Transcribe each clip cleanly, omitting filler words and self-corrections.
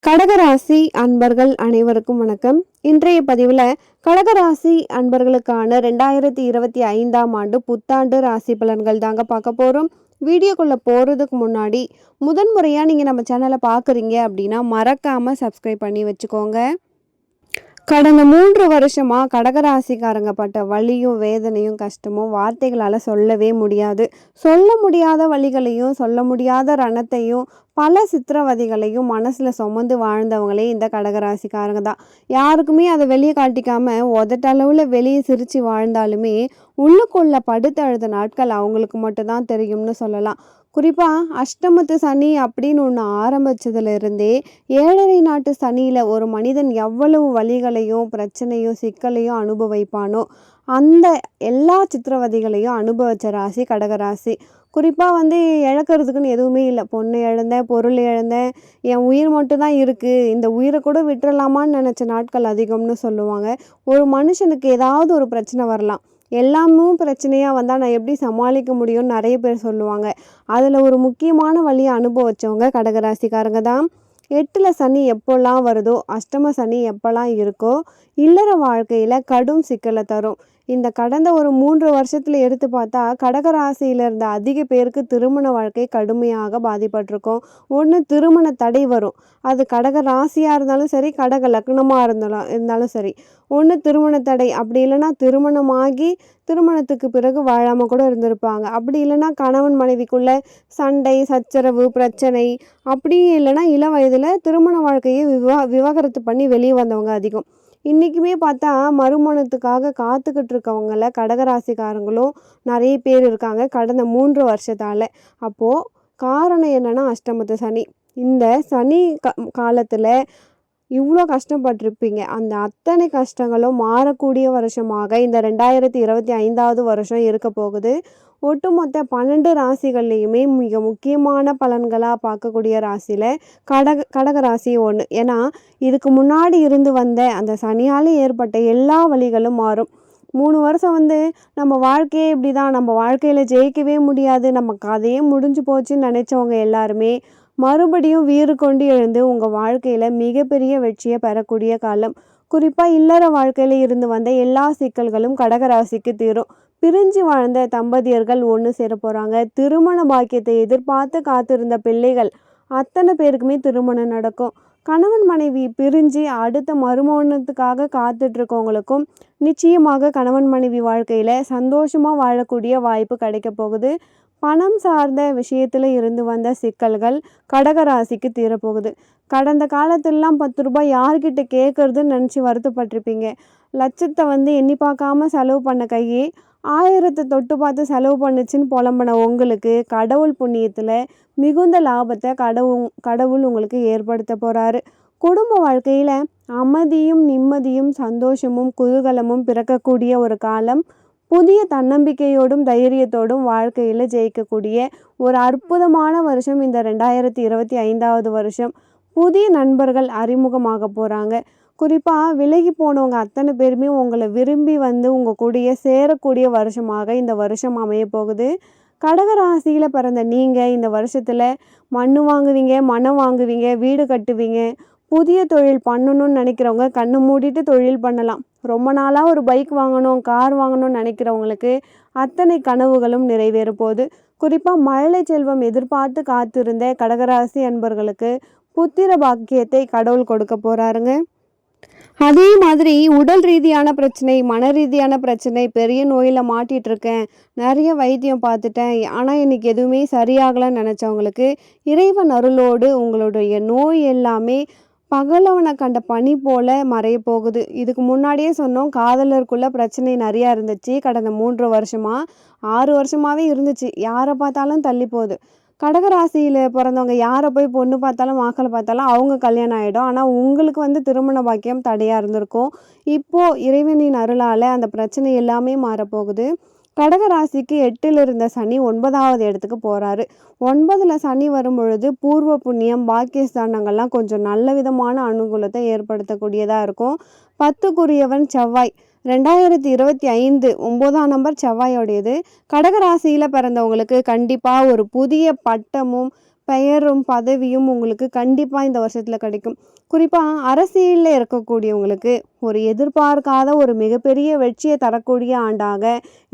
கடகராசி அன்பர்கள் அனைவருக்கும் வணக்கம். இன்றைய பதிவில் கடகராசி அன்பர்களுக்கான 2025ஆம் ஆண்டு புத்தாண்டு ராசி பலன்கள் தாங்க பார்க்க போகிறோம். வீடியோக்குள்ளே போகிறதுக்கு முன்னாடி முதன்முறையாக நீங்கள் நம்ம சேனலை பார்க்குறீங்க அப்படின்னா மறக்காமல் சப்ஸ்கிரைப் பண்ணி வச்சுக்கோங்க. கடந்த 3 வருஷமாக கடகராசிக்காரங்க பட்ட வலியும் வேதனையும் கஷ்டமும் வார்த்தைகளால் சொல்லவே முடியாது. சொல்ல முடியாத வலிகளையும் சொல்ல முடியாத ரணத்தையும் பல சித்திரவதைகளையும் மனசில் சுமந்து வாழ்ந்தவங்களே இந்த கடகராசிக்காரங்க தான். யாருக்குமே அதை வெளியே காட்டிக்காம உதட்டளவில் வெளியே சிரித்து வாழ்ந்தாலுமே உள்ளுக்குள்ள படுத்து அழுத நாட்கள் அவங்களுக்கு மட்டும்தான் தெரியும்னு சொல்லலாம். குறிப்பாக அஷ்டமத்து சனி அப்படின்னு ஒன்று ஆரம்பித்ததுலேருந்தே 7.5 நாட்டு சனியில் ஒரு மனிதன் எவ்வளவு வலிகளையும் பிரச்சனையும் சிக்கலையும் அனுபவிப்பானோ அந்த எல்லா சித்திரவதைகளையும் அனுபவிச்ச ராசி கடகராசி. குறிப்பாக இழக்கிறதுக்குன்னு எதுவுமே இல்லை. பொண்ணு இழந்தேன், பொருள் இழந்தேன், என் உயிர் மட்டும்தான் இருக்குது, இந்த உயிரை கூட விட்டுறலாமான்னு நினச்ச நாட்கள் அதிகம்னு சொல்லுவாங்க. ஒரு மனுஷனுக்கு ஏதாவது ஒரு பிரச்சனை வரலாம். எல்லாமும் பிரச்சனையாக வந்தால் நான் எப்படி சமாளிக்க முடியும்னு நிறைய பேர் சொல்லுவாங்க. அதில் ஒரு முக்கியமான வழியை அனுபவிச்சவங்க கடகராசிக்காரங்க தான். 8ல் சனி எப்போல்லாம் வருதோ, அஷ்டம சனி எப்போல்லாம் இருக்கோ இல்லற வாழ்க்கையில் கடும் சிக்கலை தரும். இந்த கடந்த ஒரு 3 வருஷத்தில் எடுத்து பார்த்தா கடகராசியில் இருந்த அதிக பேருக்கு திருமண வாழ்க்கை கடுமையாக பாதிப்பட்டிருக்கும். ஒன்று திருமண தடை வரும். அது கடக ராசியாக இருந்தாலும் சரி, கடக லக்னமாக இருந்தாலும் சரி. ஒன்று திருமண தடை, அப்படி இல்லைன்னா திருமணமாகி திருமணத்துக்கு பிறகு வாழாமல் கூட இருந்திருப்பாங்க. அப்படி இல்லைன்னா கணவன் மனைவிக்குள்ள சண்டை சச்சரவு பிரச்சனை, அப்படியும் இல்லைன்னா இள வயதில் திருமண வாழ்க்கையை விவாகரத்து பண்ணி வெளியே வந்தவங்க அதிகம். இன்றைக்குமே பார்த்தா மறுமணத்துக்காக காத்துக்கிட்டு இருக்கவங்கள கடகராசிக்காரங்களும் நிறைய பேர் இருக்காங்க கடந்த 3 வருஷத்தால். அப்போது காரணம் என்னென்னா அஷ்டமத்து சனி. இந்த சனி காலத்தில் இவ்வளோ கஷ்டப்பட்டிருப்பீங்க. அந்த அத்தனை கஷ்டங்களும் மாறக்கூடிய வருஷமாக இந்த 2025ஆவது வருஷம் இருக்க போகுது. ஒட்டுமொத்த 12 ராசிகள்லேயுமே மிக முக்கியமான பலன்களாக பார்க்கக்கூடிய ராசியில் கடக ராசி ஒன்று. ஏன்னா இதுக்கு முன்னாடி இருந்து வந்த அந்த சனியால் ஏற்பட்ட எல்லா வழிகளும் மாறும். 3 வருஷம் நம்ம வாழ்க்கையே இப்படி தான், நம்ம வாழ்க்கையில் ஜெயிக்கவே முடியாது, நம்ம கதையே முடிஞ்சு போச்சுன்னு நினச்சவங்க எல்லாருமே மறுபடியும் வீறு கொண்டு எழுந்து உங்கள் வாழ்க்கையில் மிகப்பெரிய வெற்றியை பெறக்கூடிய காலம். குறிப்பாக இல்லற வாழ்க்கையில் இருந்து வந்த எல்லா சிக்கல்களும் கடகராசிக்கு தீரும். பிரிஞ்சு வாழ்ந்த தம்பதியர்கள் ஒன்று சேர போகிறாங்க. திருமண பாக்கியத்தை எதிர்பார்த்து காத்திருந்த பிள்ளைகள் அத்தனை பேருக்குமே திருமணம் நடக்கும். கணவன் மனைவி பிரிஞ்சு அடுத்த மறுமணத்துக்காக காத்துட்ருக்கவங்களுக்கும் நிச்சயமாக கணவன் மனைவி வாழ்க்கையில் சந்தோஷமாக வாழக்கூடிய வாய்ப்பு கிடைக்க போகுது. பணம் சார்ந்த விஷயத்தில் இருந்து வந்த சிக்கல்கள் கடகராசிக்கு தீரப்போகுது. கடந்த காலத்திலலாம் 10 ரூபாய் யார்கிட்ட கேட்குறதுன்னு நினச்சி வருத்தப்பட்டிருப்பீங்க. லட்சத்தை எண்ணி பார்க்காம செலவு பண்ண கையே 1000 தொட்டு பார்த்து செலவு பண்ணுச்சுன்னு புலம்பின உங்களுக்கு கடவுள் புண்ணியத்தில் மிகுந்த லாபத்தை கடவுள் உங்களுக்கு ஏற்படுத்த போகிறாரு. குடும்ப வாழ்க்கையில் அமைதியும் நிம்மதியும் சந்தோஷமும் குதூகலமும் பிறக்கக்கூடிய ஒரு காலம். புதிய தன்னம்பிக்கையோடும் தைரியத்தோடும் வாழ்க்கையில் ஜெயிக்கக்கூடிய ஒரு அற்புதமான வருஷம் இந்த 2025ஆவது வருஷம். புதிய நண்பர்கள் அறிமுகமாக போகிறாங்க. குறிப்பாக விலகி போனவங்க அத்தனை பேருமே உங்களை விரும்பி உங்கள் கூடயே சேரக்கூடிய வருஷமாக இந்த வருஷம் அமைய போகுது. கடகராசியில் பிறந்த நீங்கள் இந்த வருஷத்தில் மண் வாங்குவீங்க, மனம் வாங்குவீங்க, வீடு கட்டுவீங்க. புதிய தொழில் பண்ணணும்னு நினைக்கிறவங்க கண்ணு மூடிட்டு தொழில் பண்ணலாம். ரொம்ப நாளாக ஒரு பைக் வாங்கணும், கார் வாங்கணும்னு நினைக்கிறவங்களுக்கு அத்தனை கனவுகளும் நிறைவேற போகுது. குறிப்பாக மழலை செல்வம் எதிர்பார்த்து காத்திருந்த கடகராசி அன்பர்களுக்கு புத்திர பாக்கியத்தை கடவுள் கொடுக்க போகிறாருங்க. அதே மாதிரி உடல் ரீதியான பிரச்சனை, மன ரீதியான பிரச்சனை, பெரிய நோயில் மாட்டிகிட்டு இருக்கேன், நிறைய வைத்தியம் பார்த்துட்டேன், ஆனால் இன்னைக்கு எதுவுமே சரியாகலன்னு நினச்சவங்களுக்கு இறைவன் அருளோடு உங்களுடைய நோய் எல்லாமே பகலவனை கண்ட பனி போல மறைய போகுது. இதுக்கு முன்னாடியே சொன்னோம், காதலருக்குள்ள பிரச்சனை நிறையா இருந்துச்சு. கடந்த 3 வருஷமாக 6 வருஷமாகவே இருந்துச்சு. யாரை பார்த்தாலும் தள்ளி போகுது. கடகராசியில் பிறந்தவங்க யாரை போய் பொண்ணு பார்த்தாலும் மாக்களை பார்த்தாலும் அவங்க கல்யாணம் ஆகிடும். ஆனால் உங்களுக்கு திருமண பாக்கியம் தடையாக இருந்திருக்கும். இப்போது இறைவனின் அருளால் அந்த பிரச்சனை எல்லாமே மாறப்போகுது. கடகராசிக்கு 8ல் இருந்த சனி 9வது இடத்துக்கு போகிறாரு. 9ல் சனி வரும் பொழுது பூர்வ புண்ணியம் பாக்கியஸ்தானங்கள்லாம் கொஞ்சம் நல்ல விதமான அனுகூலத்தை ஏற்படுத்தக்கூடியதாக இருக்கும். 10க்குரியவன் செவ்வாய். 2025 9ஆம் நம்பர் செவ்வாயோடையது. கடகராசியில் பிறந்தவங்களுக்கு கண்டிப்பாக ஒரு புதிய பட்டமும் பெயரும் பதவியும் உங்களுக்கு கண்டிப்பாக இந்த வருஷத்தில் கிடைக்கும். குறிப்பாக அரசியலில் இருக்கக்கூடியவங்களுக்கு ஒரு எதிர்பார்க்காத ஒரு மிகப்பெரிய வெற்றியை தரக்கூடிய ஆண்டாக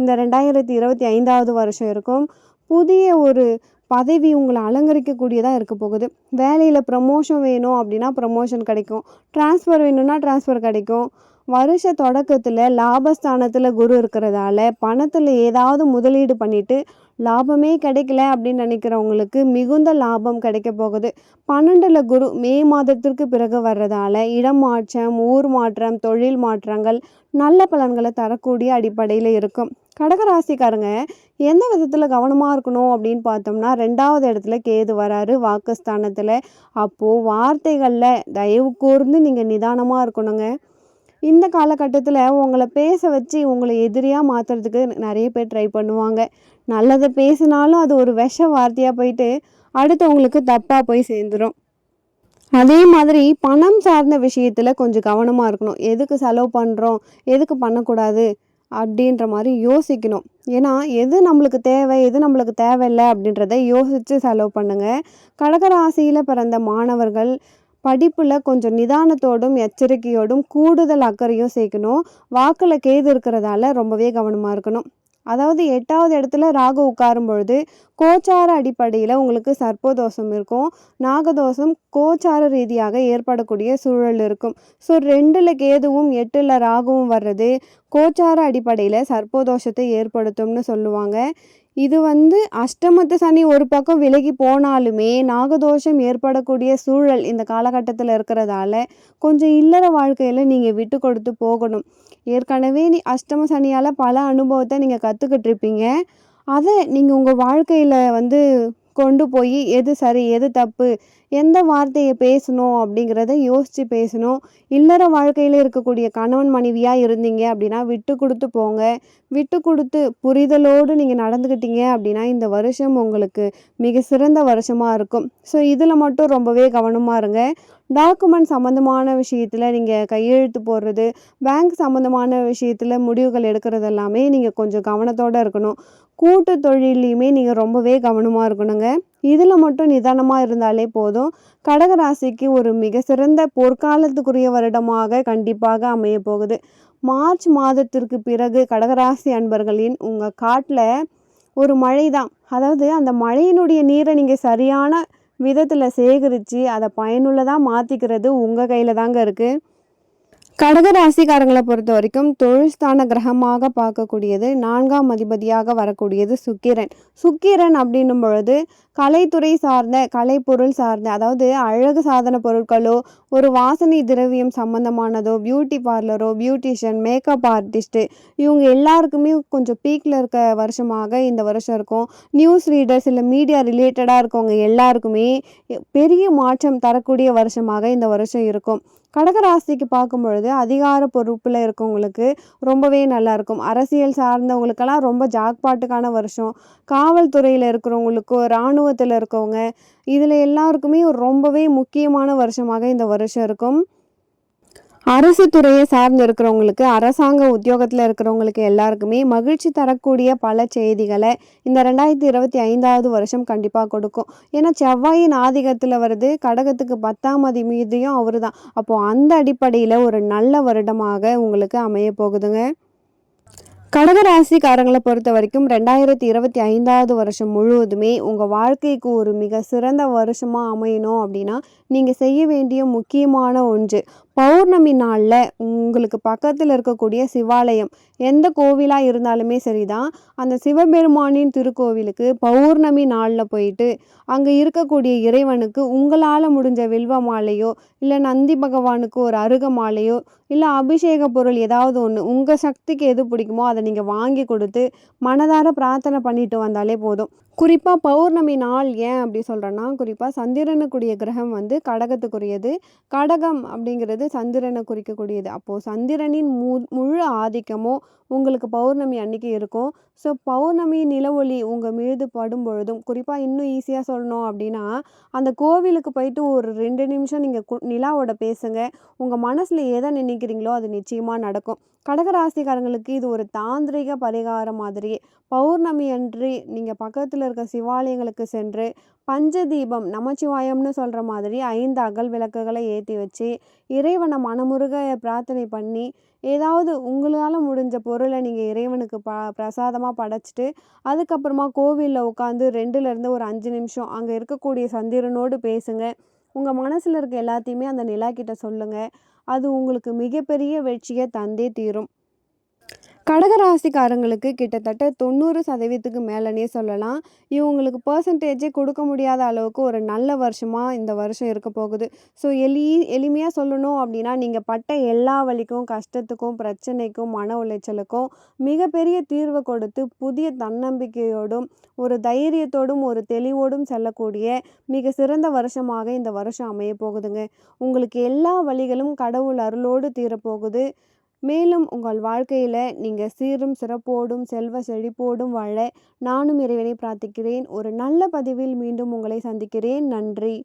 இந்த 2025வது வருஷம் இருக்கும். புதிய ஒரு பதவி உங்களை அலங்கரிக்கக்கூடியதாக இருக்க போகுது. வேலையில் ப்ரமோஷன் வேணும் அப்படின்னா ப்ரமோஷன் கிடைக்கும். ட்ரான்ஸ்ஃபர் வேணும்னா ட்ரான்ஸ்ஃபர் கிடைக்கும். வருஷ தொடக்கத்தில் லாபஸ்தானத்தில் குரு இருக்கிறதால பணத்தில் ஏதாவது முதலீடு பண்ணிவிட்டு லாபமே கிடைக்கல அப்படின்னு நினைக்கிறவங்களுக்கு மிகுந்த லாபம் கிடைக்க போகுது. 12ல் குரு மே மாதத்திற்கு பிறகு வர்றதால இடம் மாற்றம், ஊர் மாற்றம், தொழில் மாற்றங்கள் நல்ல பலன்களை தரக்கூடிய அடிப்படையில் இருக்கும். கடகராசிக்காரங்க எந்த விதத்தில் கவனமாக இருக்கணும் அப்படின்னு பார்த்தோம்னா, 2வது இடத்துல கேது வராரு வாக்குஸ்தானத்தில். அப்போது வார்த்தைகளில் தயவு கூர்ந்து நீங்கள் நிதானமாக இருக்கணுங்க. இந்த காலகட்டத்தில் உங்களை பேச வச்சு உங்களை எதிரியாக மாற்றுறதுக்கு நிறைய பேர் ட்ரை பண்ணுவாங்க. நல்லதை பேசினாலும் அது ஒரு விஷ வார்த்தையாக போயிட்டு அடுத்தவங்களுக்கு தப்பாக போய் சேர்ந்துடும். அதே மாதிரி பணம் சார்ந்த விஷயத்தில் கொஞ்சம் கவனமாக இருக்கணும். எதுக்கு செலவு பண்ணுறோம், எதுக்கு பண்ணக்கூடாது அப்படின்ற மாதிரி யோசிக்கணும். ஏன்னா எது நம்மளுக்கு தேவை, எது நம்மளுக்கு தேவையில்லை அப்படின்றத யோசித்து செலவு பண்ணுங்கள். கடகராசியில் பிறந்த மாணவர்கள் படிப்பில் கொஞ்சம் நிதானத்தோடும் எச்சரிக்கையோடும் கூடுதல் அக்கறையும் சேர்க்கணும். வாக்கில் கேது இருக்கிறதால ரொம்பவே கவனமாக இருக்கணும். அதாவது 8வது இடத்துல ராகு உட்காரும் பொழுது கோச்சார அடிப்படையில் உங்களுக்கு சர்ப்பதோஷம் இருக்கும். நாகதோஷம் கோச்சார ரீதியாக ஏற்படக்கூடிய சூழல் இருக்கும். ஸோ 2ல் கேதுவும் 8ல் ராகுவும் வர்றது கோச்சார அடிப்படையில் சர்ப்பதோஷத்தை ஏற்படுத்தும்னு சொல்லுவாங்க. இது அஷ்டமத்து சனி ஒரு பக்கம் விலகி போனாலுமே நாகதோஷம் ஏற்படக்கூடிய சூழல் இந்த காலகட்டத்தில் இருக்கிறதால கொஞ்சம் இல்லற வாழ்க்கையில் நீங்கள் விட்டு கொடுத்து போகணும். ஏற்கனவே அஷ்டம சனியால் பல அனுபவத்தை நீங்கள் கற்றுக்கிட்டு இருப்பீங்க. அதை நீங்கள் உங்கள் வாழ்க்கையில் கொண்டு போய் எது சரி எது தப்பு, எந்த வார்த்தையை பேசணும் அப்படிங்கிறத யோசித்து பேசணும். இல்லற வாழ்க்கையில் இருக்கக்கூடிய கணவன் மனைவியாக இருந்தீங்க அப்படின்னா விட்டு கொடுத்து போங்க. விட்டு கொடுத்து புரிதலோடு நீங்கள் நடந்துக்கிட்டீங்க அப்படின்னா இந்த வருஷம் உங்களுக்கு மிக சிறந்த வருஷமாக இருக்கும். ஸோ இதில் மட்டும் ரொம்பவே கவனமாக இருங்க. டாக்குமெண்ட் சம்மந்தமான விஷயத்தில் நீங்கள் கையெழுத்து போடுறது, பேங்க் சம்மந்தமான விஷயத்தில் முடிவுகள் எடுக்கிறது எல்லாமே நீங்கள் கொஞ்சம் கவனத்தோடு இருக்கணும். கூட்டு தொழிலையுமே நீங்கள் ரொம்பவே கவனமாக இருக்கணுங்க. இதில் மட்டும் நிதானமாக இருந்தாலே போதும். கடகராசிக்கு ஒரு மிக சிறந்த பொற்காலத்துக்குரிய வருடமாக கண்டிப்பாக அமைய போகுது. மார்ச் மாதத்திற்கு பிறகு கடகராசி அன்பர்களின் உங்கள் காட்டில் ஒரு மழை தான். அதாவது அந்த மழையினுடைய நீரை நீங்கள் சரியான விதத்தில் சேகரித்து அதை பயனுள்ளதாக மாற்றிக்கிறது உங்கள் கையில் தாங்க இருக்குது. கடகராசிக்காரங்களை பொறுத்த வரைக்கும் தொழில் ஸ்தான கிரகமாக பார்க்கக்கூடியது 4ஆம் அதிபதியாக வரக்கூடியது சுக்கிரன். சுக்கிரன் அப்படின்னும் பொழுது கலைத்துறை சார்ந்த, கலைப்பொருள் சார்ந்த, அதாவது அழகு சாதன பொருட்களோ, ஒரு வாசனை திரவியம் சம்மந்தமானதோ, பியூட்டி பார்லரோ, பியூட்டிஷியன், மேக்கப் ஆர்டிஸ்ட்டு இவங்க எல்லாருக்குமே கொஞ்சம் பீக்கில் இருக்க வருஷமாக இந்த வருஷம் இருக்கும். நியூஸ் ரீடர்ஸ் இல்லை மீடியா ரிலேட்டடாக இருக்கவங்க எல்லாருக்குமே பெரிய மாற்றம் தரக்கூடிய வருஷமாக இந்த வருஷம் இருக்கும். கடகராசிக்கு பார்க்கும் பொழுது அதிகார பொறுப்பில் இருக்கவங்களுக்கு ரொம்பவே நல்லாயிருக்கும். அரசியல் சார்ந்தவங்களுக்கெல்லாம் ரொம்ப ஜாக்பாட்டுக்கான வருஷம். காவல்துறையில் இருக்கிறவங்களுக்கு, இராணுவத்தில் இருக்கவங்க இதில் எல்லாருக்குமே ரொம்பவே முக்கியமான வருஷமாக இந்த வருஷம் இருக்கும். அரசு துறையை சார்ந்து இருக்கிறவங்களுக்கு, அரசாங்க உத்தியோகத்தில் இருக்கிறவங்களுக்கு எல்லாருக்குமே மகிழ்ச்சி தரக்கூடிய பல செய்திகளை இந்த 2025வது வருஷம் கண்டிப்பாக கொடுக்கும். ஏன்னா செவ்வாயின் ஆதிக்கத்தில் வருது, கடகத்துக்கு 10ஆம் அதிபதியும் அவர் தான். அப்போது அந்த அடிப்படையில் ஒரு நல்ல வருடமாக உங்களுக்கு அமைய போகுதுங்க. கடகராசிக்காரங்களை பொறுத்த வரைக்கும் 2025வது வருஷம் முழுவதுமே உங்கள் வாழ்க்கைக்கு ஒரு மிக சிறந்த வருஷமாக அமையணும் அப்படின்னா நீங்கள் செய்ய வேண்டிய முக்கியமான ஒன்று, பௌர்ணமி நாளில் உங்களுக்கு பக்கத்தில் இருக்கக்கூடிய சிவாலயம் எந்த கோவிலாக இருந்தாலுமே சரிதான், அந்த சிவபெருமானின் திருக்கோவிலுக்கு பௌர்ணமி நாளில் போயிட்டு அங்கே இருக்கக்கூடிய இறைவனுக்கு உங்களால் முடிஞ்ச வில்வ மாலையோ, இல்லை நந்தி பகவானுக்கு ஒரு அருக மாலையோ, இல்லை அபிஷேக பொருள் ஏதாவது ஒன்று உங்கள் சக்திக்கு எது பிடிக்குமோ அதை நீங்கள் வாங்கி கொடுத்து மனதார பிரார்த்தனை பண்ணிட்டு வந்தாலே போதும். குறிப்பாக பௌர்ணமி நாள் ஏன் அப்படி சொல்கிறேன்னா, குறிப்பாக சந்திரனுக்குரிய கிரகம் கடகத்துக்குரியது. கடகம் அப்படிங்கிறது சந்திரனை குறிக்கக்கூடியது. அப்போது சந்திரனின் முழு ஆதிக்கமும் உங்களுக்கு பௌர்ணமி அன்னைக்கு இருக்கும். ஸோ பௌர்ணமி நிலவொளி உங்கள் மீது படும் பொழுதும், குறிப்பாக இன்னும் ஈஸியாக சொல்லணும் அப்படின்னா, அந்த கோவிலுக்கு போயிட்டு ஒரு 2 நிமிஷம் நீங்கள் நிலாவோட பேசுங்க. உங்கள் மனசில் எதை நினைக்கிறீங்களோ அது நிச்சயமாக நடக்கும். கடகராசிக்காரங்களுக்கு இது ஒரு தாந்திரிக பரிகாரம் மாதிரியே. பௌர்ணமி அன்று நீங்கள் பக்கத்தில் இருக்க சிவாலயங்களுக்கு சென்று பஞ்சதீபம் நமச்சிவாயம்னு சொல்கிற மாதிரி 5 அகல் விளக்குகளை ஏற்றி வச்சு இறைவனை மனமுருக பிரார்த்தனை பண்ணி ஏதாவது உங்களால் முடிஞ்ச பொருளை நீங்கள் இறைவனுக்கு பிரசாதமாக படைச்சிட்டு அதுக்கப்புறமா கோவிலில் உட்காந்து 2லேருந்து ஒரு 5 நிமிஷம் அங்கே இருக்கக்கூடிய சந்திரனோடு பேசுங்க. உங்கள் மனசில் இருக்க எல்லாத்தையுமே அந்த நிலா கிட்ட சொல்லுங்கள். அது உங்களுக்கு மிகப்பெரிய வெற்றியை தந்தே தீரும். கடகராசிக்காரங்களுக்கு கிட்டத்தட்ட 90% மேலனே சொல்லலாம். இவங்களுக்கு பெர்சன்டேஜே கொடுக்க முடியாத அளவுக்கு ஒரு நல்ல வருஷமாக இந்த வருஷம் இருக்க போகுது. ஸோ எளிமையாக சொல்லணும் அப்படின்னா, நீங்கள் பட்ட எல்லா வலிக்கும், கஷ்டத்துக்கும், பிரச்சனைக்கும், மன உளைச்சலுக்கும் மிகப்பெரிய தீர்வை கொடுத்து புதிய தன்னம்பிக்கையோடும் ஒரு தைரியத்தோடும் ஒரு தெளிவோடும் செல்லக்கூடிய மிக சிறந்த வருஷமாக இந்த வருஷம் அமைய போகுதுங்க. உங்களுக்கு எல்லா வலிகளும் கடவுள் அருளோடு தீரப்போகுது. மேலும் உங்கள் வாழ்க்கையில் நீங்கள் சீரும் சிறப்போடும் செல்வ செழிப்போடும் வாழ நானும் இறைவனை பிரார்த்திக்கிறேன். ஒரு நல்ல பதிவில் மீண்டும் உங்களை சந்திக்கிறேன். நன்றி.